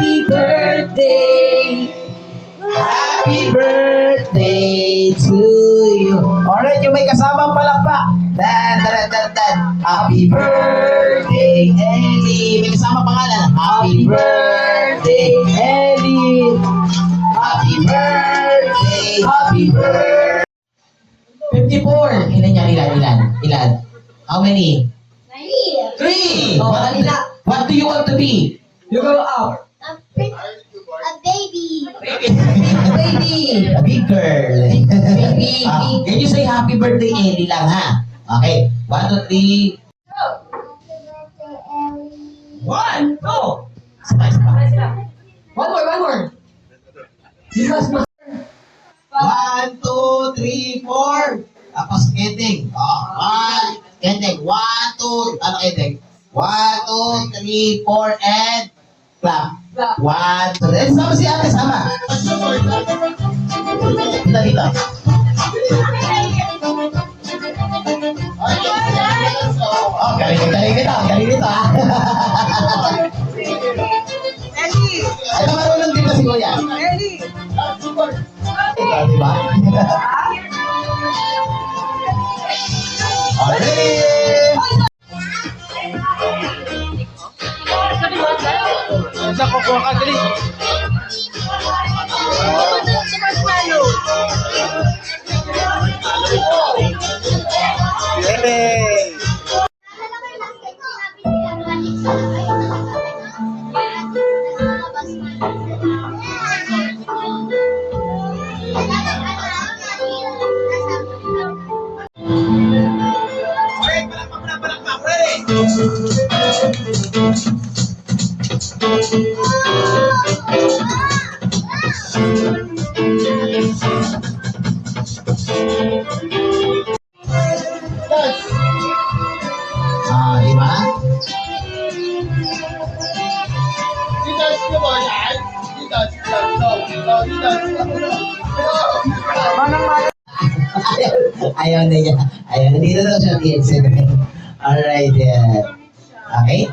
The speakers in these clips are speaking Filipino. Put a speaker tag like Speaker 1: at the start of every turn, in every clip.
Speaker 1: Happy birthday! Happy birthday to you! Alright, yung may kasamang palakpak. Dan. Happy birthday, Ellie! May kasama pangalan. Happy birthday, Ellie! Happy birthday! Happy birthday! 54. Ilan? How many? 3. Oh, what do you want to be? You go up.
Speaker 2: A baby.
Speaker 1: Baby. A big girl. Baby. Can you say happy birthday, Ellie lang ha? Okay. 1, 2, 3. One. Go. Sabay. One more. You must. 1, 2, 3, 4. Tapos ending. Ending. 1, 2. Ano ending? 1, 2, 3, 4, and clap. 1, 2. Sama si ate, sama. Dito. Oh, galing kita. Ito marunong dito si Kuya. Ito, diba? Already!
Speaker 3: Sa kukuha ka, dali. Yay!
Speaker 1: Di ba? Ayaw na niya. Dito daw siya headset. Alright, okay?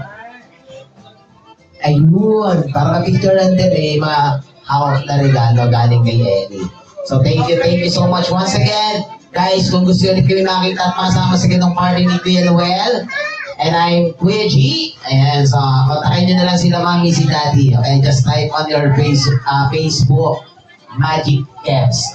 Speaker 1: Ayun, para picture lang din mahawak na regalo galing kay Ellie. So thank you so much once again. Guys, kung gusto nyo kayo nakita at masama sa ganong party ni Kuya Noel, and I'm Kuya G, and so kontakin nyo na lang sila mami si daddy. Okay, just type on your Facebook Magic Caps.